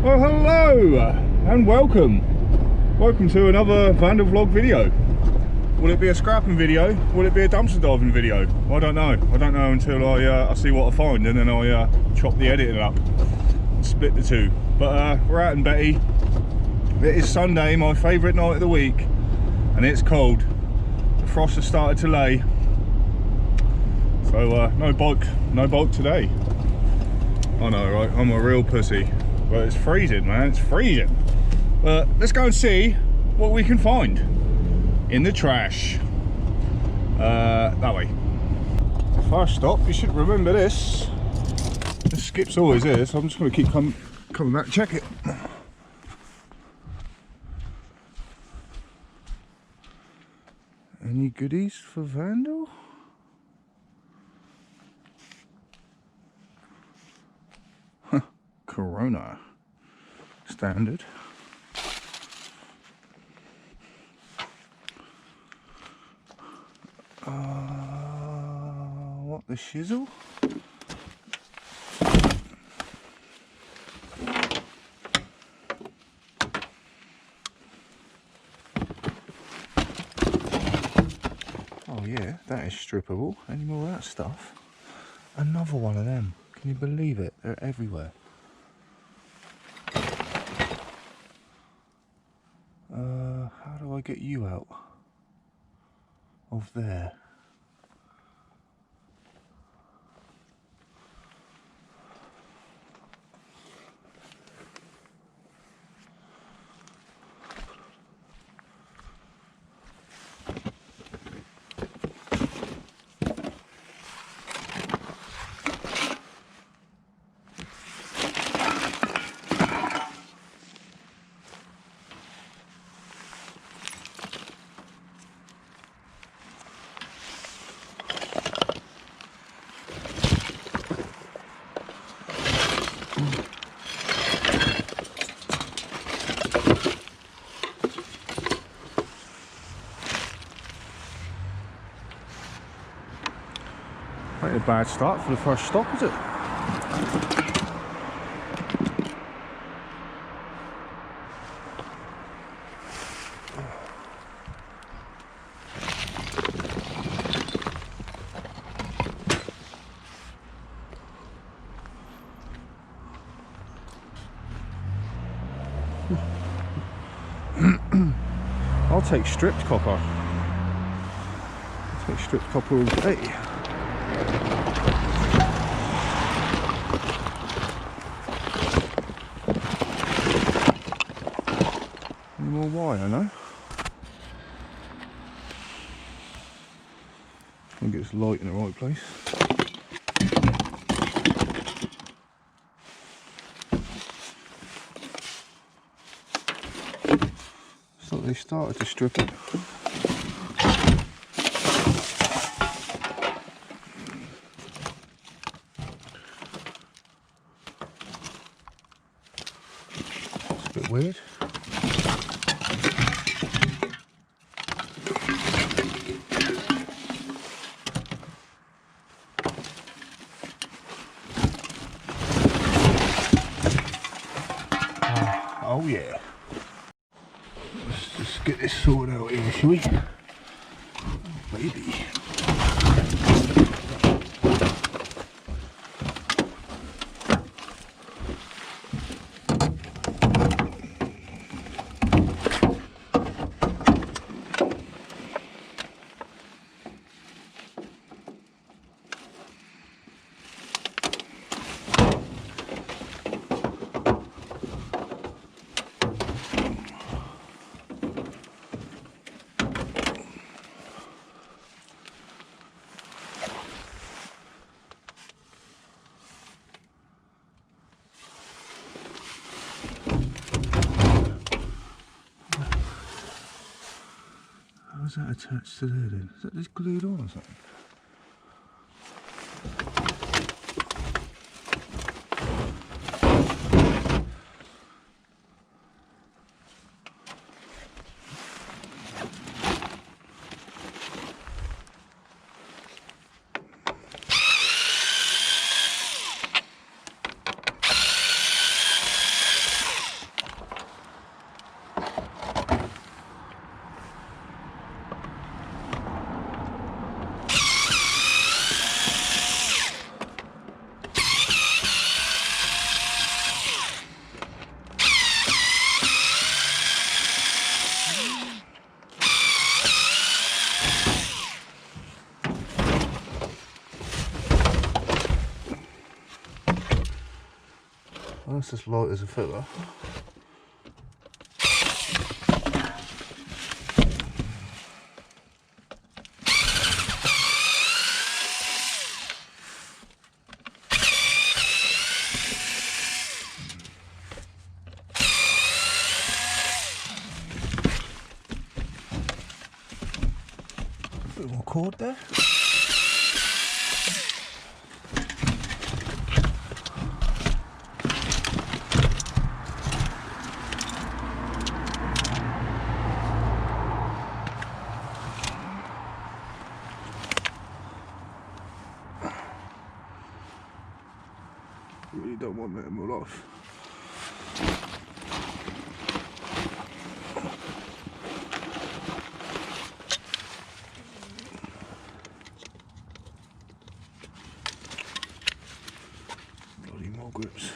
Well, hello and welcome to another Vandal vlog video. Will it be a scrapping video? Will it be a dumpster diving video? I don't know until I see what I find, and then I chop the editing up and split the two. But we're out in Betty. It is Sunday, my favourite night of the week, and it's cold. The frost has started to lay, so no bike today. I know, right? I'm a real pussy. But it's freezing, man, it's freezing. But let's go and see what we can find in the trash. That way. First stop, you should remember this. This skip's always here, so I'm just going to keep coming back to check it. Any goodies for Vandal? Corona standard. What the shizzle? Oh yeah, that is strippable. Any more of that stuff? Another one of them. Can you believe it? They're everywhere. How do I get you out of there? Ain't a bad start for the first stop, is it? I'll take stripped copper. I'll take stripped copper all day. Any more wire, no? I think it's light in the right place. So they started to strip it. It's a bit weird. Oh yeah. Let's just get this sorted out here, shall we? Oh, baby. How's that attached to there then? Is that just glued on or something? That's as light as a feather. Bit more cord there. Really don't want that in my life. Bloody more grips.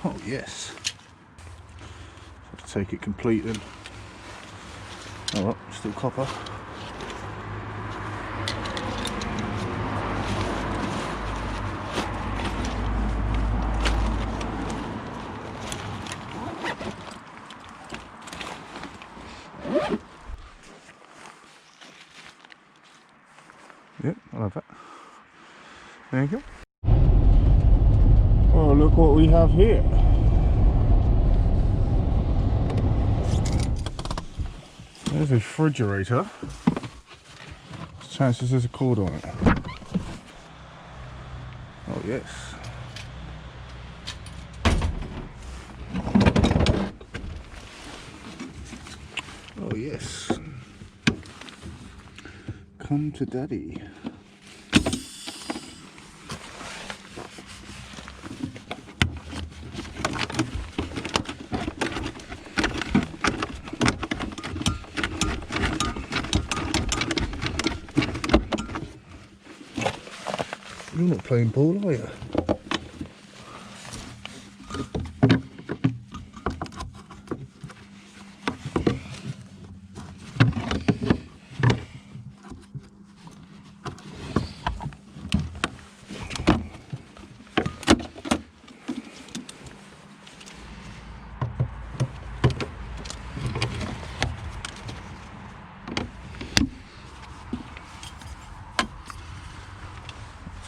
Oh yes. Have to take it complete then. Oh well, still copper. Yep, I love that. There you go. Oh, look what we have here. There's a refrigerator. Chances there's a cord on it. Oh yes. Oh yes. Come to daddy. You're not playing ball, are you?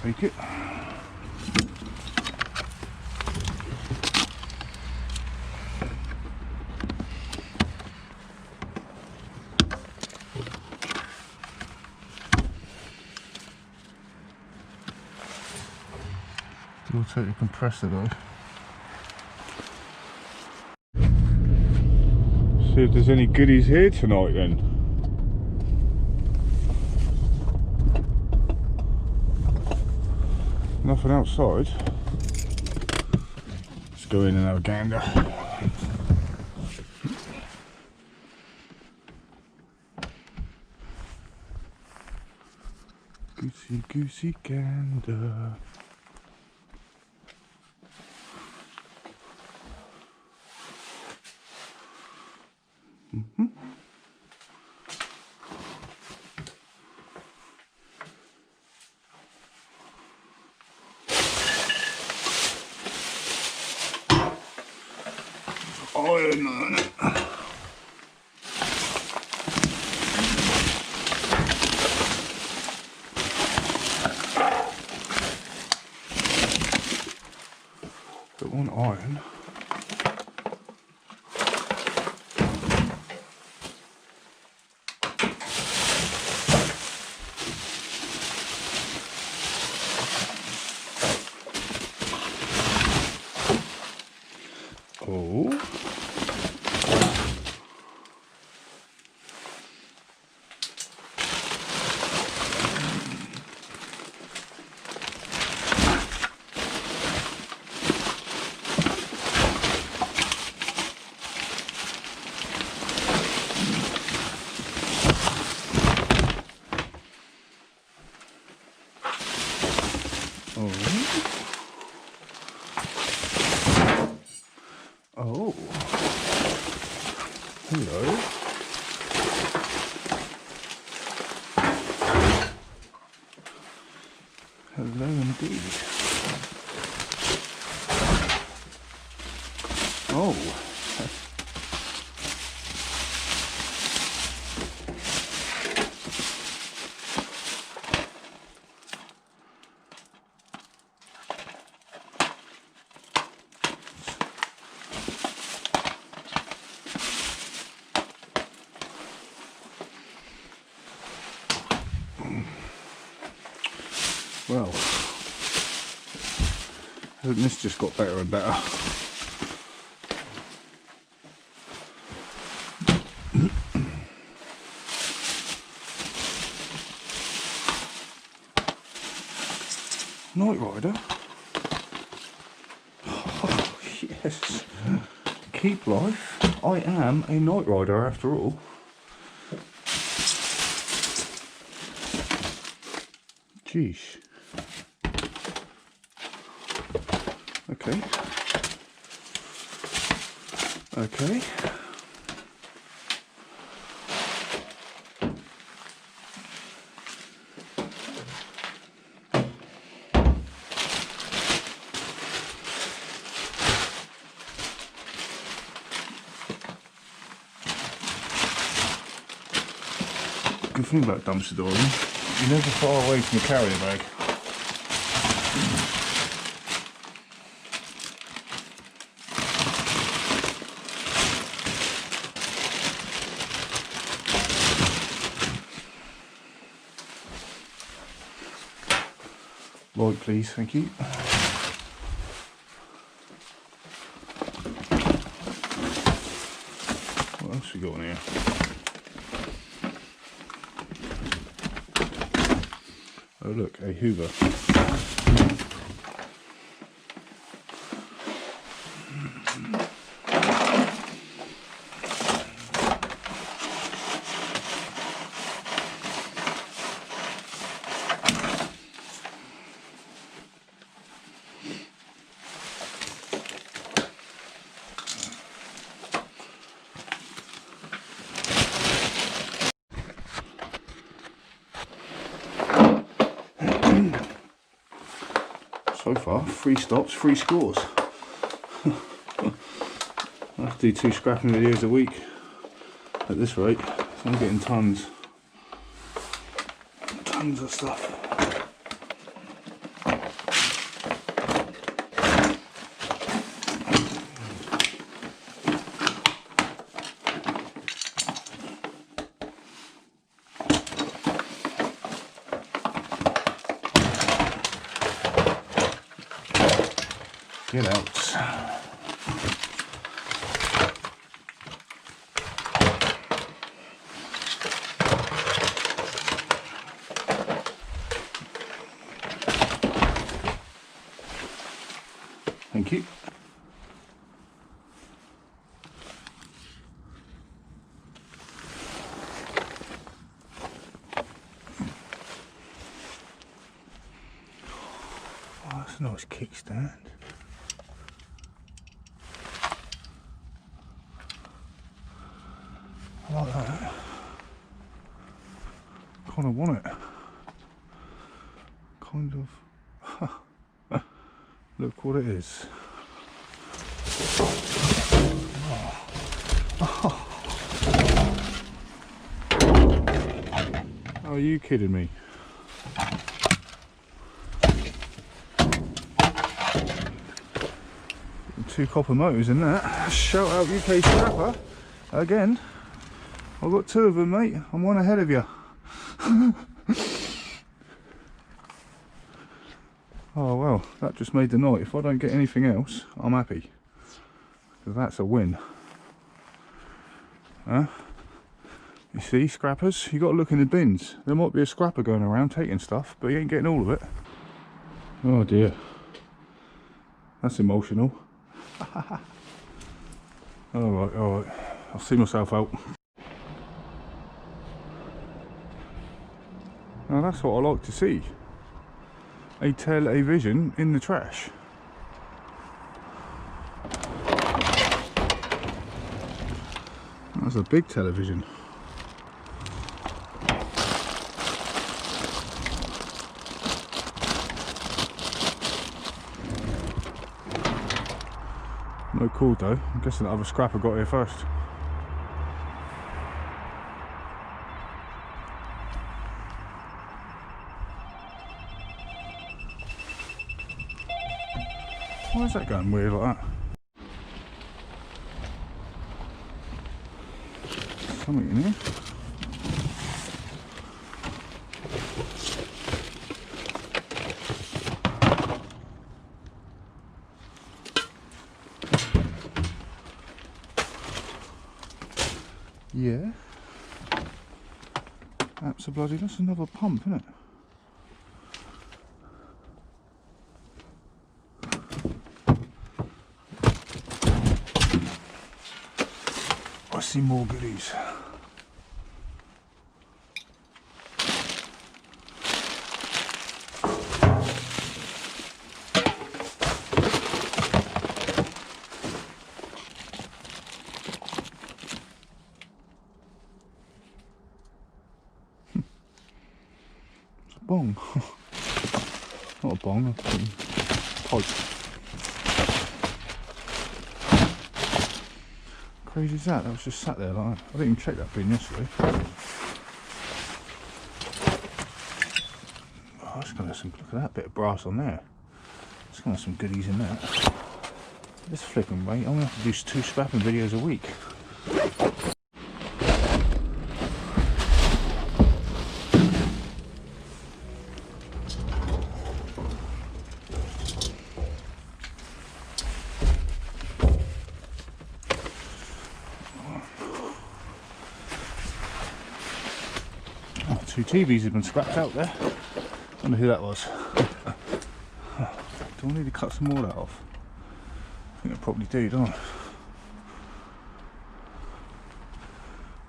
Take it. We'll take the compressor though. See if there's any goodies here tonight then. Nothing outside. Let's go in and have a gander. Goosey goosey gander. Iron on it. Got one iron. Oh. Oh. Hello. Hello indeed. Oh. Well, hasn't this just got better and better? Night Rider? Oh, yes. Keep life. I am a Night Rider after all. Jeez. Okay. Okay. Good thing about dumpster diving, you're never far away from the carrier bag. Light please, thank you. What else we got in here? Oh look, a Hoover. So far, 3 stops, 3 scores. I have to do 2 scrapping videos a week at this rate, so I'm getting tons of stuff. Get out. Thank you. Oh, that's a nice kickstand. I like that. Kind of want it. Kind of. Look what it is. Oh. Oh. Are you kidding me? Two copper motors in that. Shout out UK Scrapper again. I've got 2 of them, mate. I'm 1 ahead of you. Oh well, that just made the night. If I don't get anything else, I'm happy. Because that's a win. Huh? You see, scrappers, you got to look in the bins. There might be a scrapper going around taking stuff, but he ain't getting all of it. Oh dear. That's emotional. Alright, alright. I'll see myself out. Now that's what I like to see. A television in the trash. That's a big television. No cord though. I'm guessing that other scrapper got here first. Why is that going weird like that? Something in here. Yeah. Absolutely, that's another pump, isn't it? I see more goodies. Bong. Not a bong, a pipe. Crazy is that? That was just sat there like that. I didn't even check that bin yesterday. Oh, that's gonna have some, look at that bit of brass on there. It's gonna have some goodies in there. This flipping rate, I'm gonna have to do 2 scrapping videos a week. Oh, 2 TVs have been scrapped out there. I wonder who that was. Do I need to cut some more of that off? I think I probably do, don't I?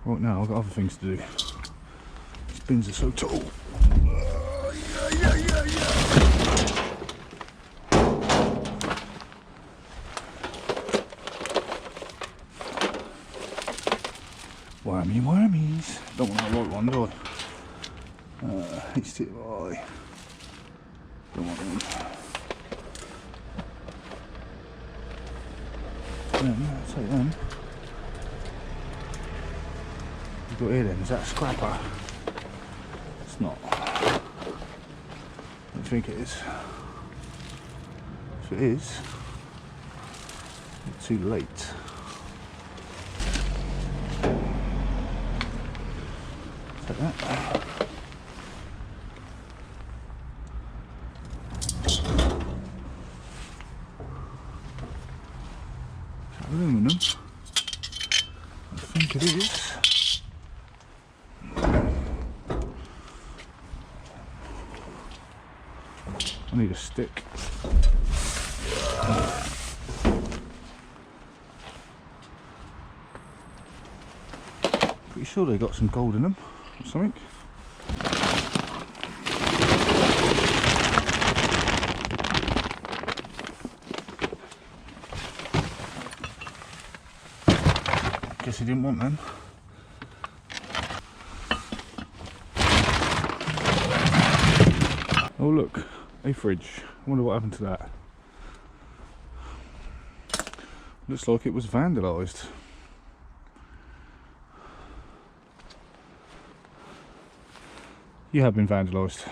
Right now I've got other things to do. These bins are so tall. Wormies. Don't want the right one, do I? HTI. Don't want them. I'll take them. You've got here then, is that a scrapper? It's not. I don't think it is. If it is, it's too late. Take that. Aluminum. I think it is. I need a stick. Pretty sure they got some gold in them or something. Guess he didn't want them. Oh look, a fridge. I wonder what happened to that. Looks like it was vandalised. You have been vandalised.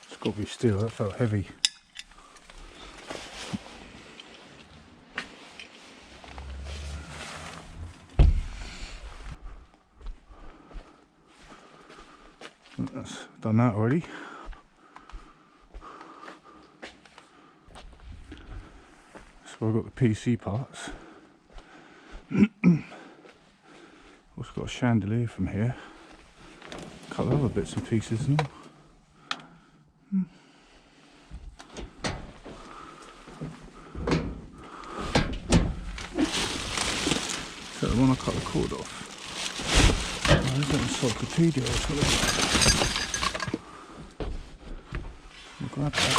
It's got to be steel, that felt heavy. That's done that already. So I've got the PC parts. Also got a chandelier from here. A couple of other bits and pieces and all. Is that the one I cut the cord off? Oh, is that encyclopedia or something? I'll grab that.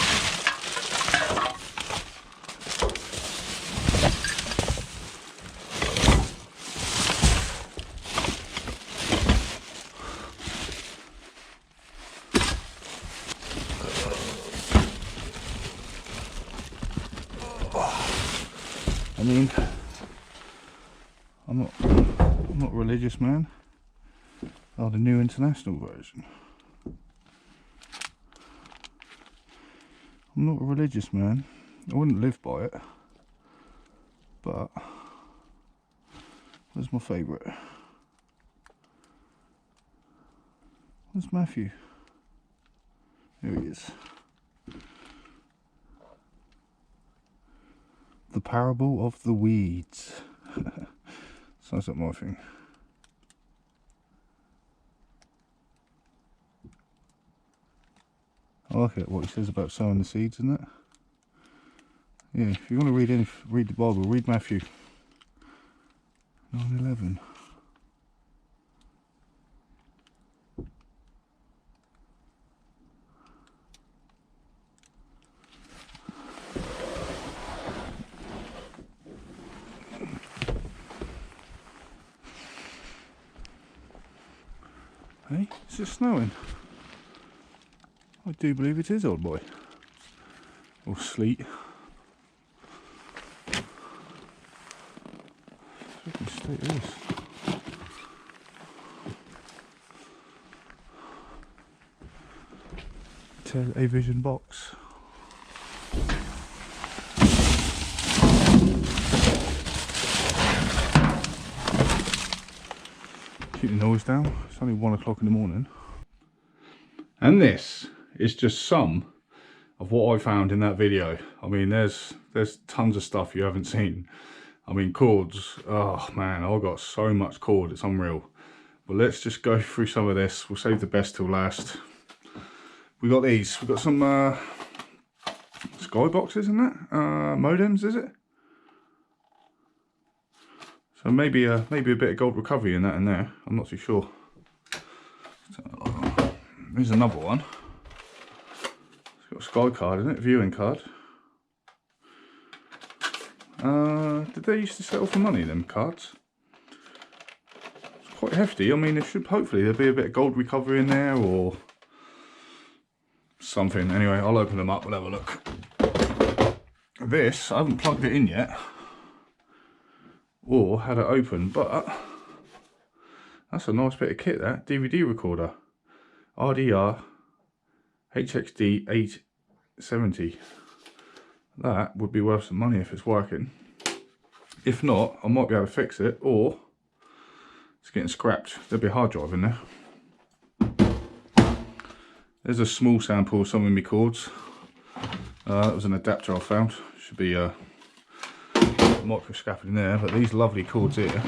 mean, I'm not a religious man. Oh, the New International Version. I'm not a religious man. I wouldn't live by it. But where's my favourite? Where's Matthew? There he is. The Parable of the Weeds. Sounds like my thing. I like it, what he says about sowing the seeds, isn't it? Yeah, if you want to read the Bible, read Matthew 9:11. Hey, is it snowing? I do believe it is, old boy. Or sleet. What state it is. Television box. Keep the noise down. It's only 1 o'clock in the morning. And this is just some of what I found in that video. I mean, there's tons of stuff you haven't seen. I mean, cords, oh man, I've got so much cord, it's unreal. But let's just go through some of this. We'll save the best till last. We got these, we got some skyboxes in that, modems, is it? So maybe a bit of gold recovery in that in there, I'm not too sure. So, here's another one. It's got a sky card in it, viewing card. Did they used to sell for money, them cards? It's quite hefty. I mean, there should hopefully there'll be a bit of gold recovery in there or something. Anyway, I'll open them up, we'll have a look. This, I haven't plugged it in yet or had it open, but that's a nice bit of kit, that DVD recorder. RDR HXD 870. That would be worth some money if it's working. If not, I might be able to fix it, or it's getting scrapped. There'll be a hard drive in there. There's a small sample of some of my cords. That was an adapter I found. Should be a micro scrapping in there, but these lovely cords here.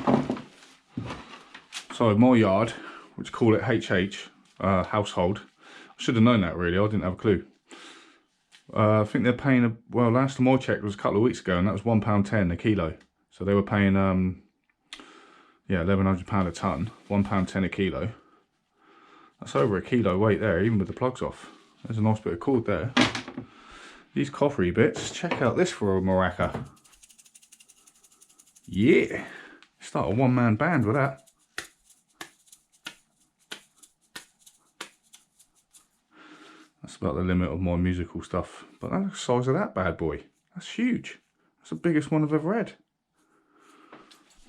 So my yard, which call it HH, household. I should have known that really, I didn't have a clue. I think they're paying, well, last time I checked was a couple of weeks ago, and that was £1.10 a kilo. So they were paying, yeah, £1,100 a tonne, £1.10 a kilo. That's over a kilo weight there, even with the plugs off. There's a nice bit of cord there. These coppery bits, check out this for a maraca. Yeah, start a one-man band with that. That's about the limit of my musical stuff. But that's the size of that bad boy. That's huge. That's the biggest one I've ever had.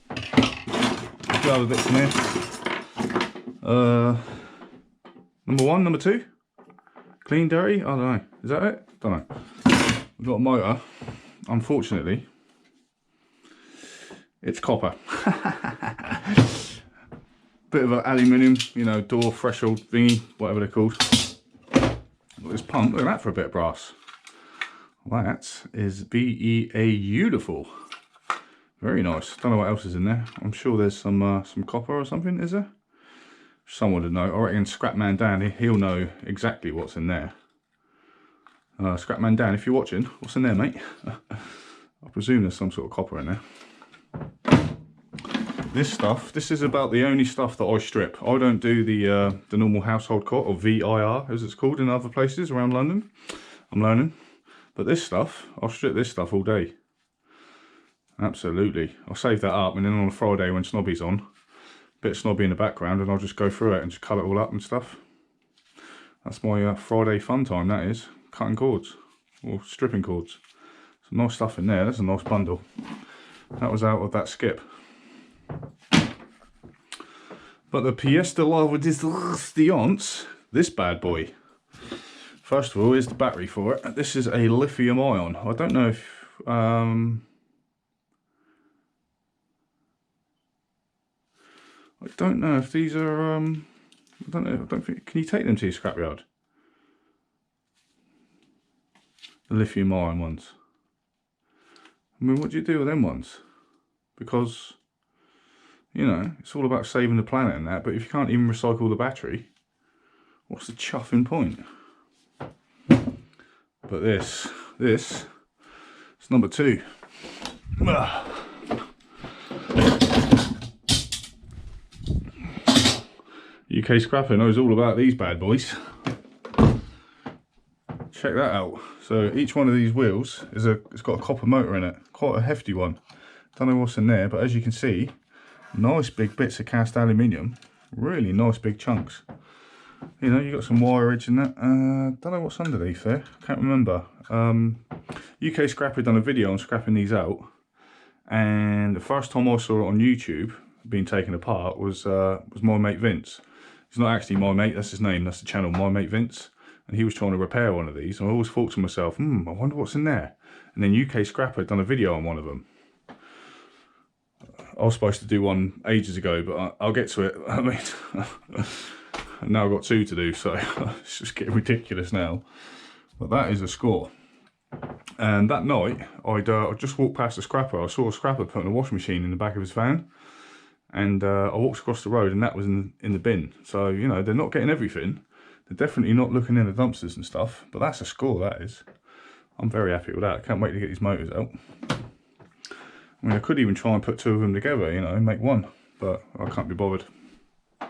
A few other bits in here. Number 1, number 2. Clean, dirty, I don't know. Is that it? Don't know. We've got a motor. Unfortunately, it's copper. Bit of an aluminium, you know, door threshold thingy, whatever they're called. Look at this pump, look at that for a bit of brass. That is beautiful. Very nice. Don't know what else is in there. I'm sure there's some copper or something, is there? Someone would know. I reckon Scrapman Dan, he'll know exactly what's in there. Scrapman Dan, if you're watching, what's in there, mate? I presume there's some sort of copper in there. This stuff, this is about the only stuff that I strip. I don't do the normal household cot, or VIR as it's called in other places around London. I'm learning. But this stuff, I'll strip this stuff all day. Absolutely. I'll save that up, and then on a Friday when Snobby's on, a bit of Snobby in the background, and I'll just go through it and just cut it all up and stuff. That's my Friday fun time, that is. Cutting cords, or stripping cords. Some nice stuff in there, that's a nice bundle. That was out of that skip. But the pièce de la resistance, this bad boy. First of all, here's the battery for it. This is a lithium ion. I don't know if I don't know if these are I don't think, can you take them to your scrapyard? The lithium ion ones. I mean, what do you do with them ones? Because, you know, it's all about saving the planet and that, but if you can't even recycle the battery, what's the chuffing point? But this is number 2. UK Scrapper knows all about these bad boys. Check that out. So each one of these wheels is it's got a copper motor in it, quite a hefty one. Don't know what's in there, but as you can see, nice big bits of cast aluminium, really nice big chunks. You know, you got some wireage in that. Don't know what's underneath there. Can't remember. UK Scrapper done a video on scrapping these out, and the first time I saw it on YouTube being taken apart was my mate Vince. He's not actually my mate, that's his name, that's the channel, My Mate Vince. And he was trying to repair one of these, and I always thought to myself, I wonder what's in there. And then UK Scrapper had done a video on one of them. I was supposed to do one ages ago, but I'll get to it. I mean, now I've got 2 to do, so it's just getting ridiculous now. But that is a score. And that night, I just walked past a scrapper. I saw a scrapper putting a washing machine in the back of his van. And I walked across the road, and that was in the bin. So, you know, they're not getting everything. They're definitely not looking in the dumpsters and stuff. But that's a score, that is. I'm very happy with that. I can't wait to get these motors out. I mean, I could even try and put 2 of them together, you know, and make one. But I can't be bothered. But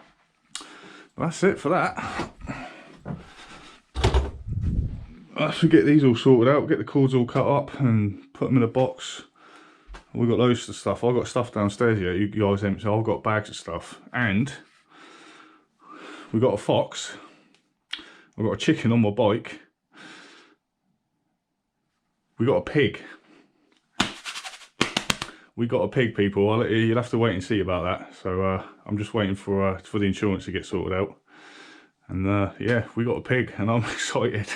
that's it for that. I should get these all sorted out, get the cords all cut up and put them in a box. We've got loads of stuff. I've got stuff downstairs here, you guys empty. I've got bags of stuff. And we've got a fox. I've got a chicken on my bike. We got a pig. We got a pig, people. You'll have to wait and see about that. So I'm just waiting for the insurance to get sorted out. And yeah, we got a pig, and I'm excited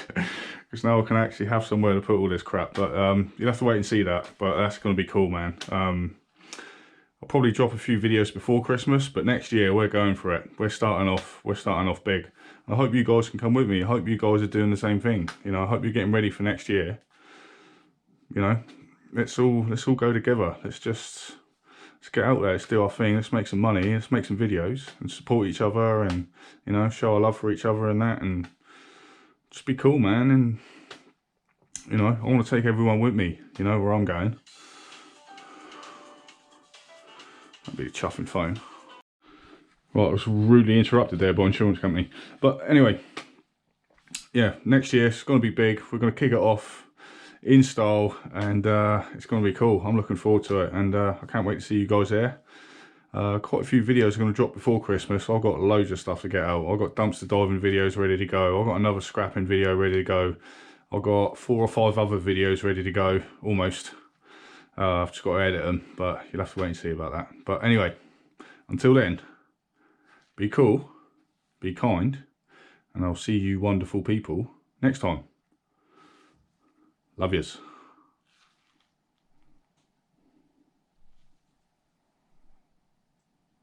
because now I can actually have somewhere to put all this crap. But you'll have to wait and see that. But that's going to be cool, man. I'll probably drop a few videos before Christmas, but next year we're going for it. We're starting off big. And I hope you guys can come with me. I hope you guys are doing the same thing. You know, I hope you're getting ready for next year. You know, let's all go together. Let's get out there, let's do our thing, let's make some money, let's make some videos and support each other, and, you know, show our love for each other and that, and just be cool, man. And, you know, I want to take everyone with me, you know, where I'm going. That'd be a chuffing phone. Right, I was rudely interrupted there by insurance company. But anyway, yeah, next year it's going to be big. We're going to kick it off in style, and it's going to be cool. I'm looking forward to it, and I can't wait to see you guys there. Quite a few videos are going to drop before Christmas. I've got loads of stuff to get out. I've got dumpster diving videos ready to go. I've got another scrapping video ready to go. I've got 4 or 5 other videos ready to go, almost. I've just got to edit them, but you'll have to wait and see about that. But anyway, until then, be cool, be kind, and I'll see you wonderful people next time. Love yous.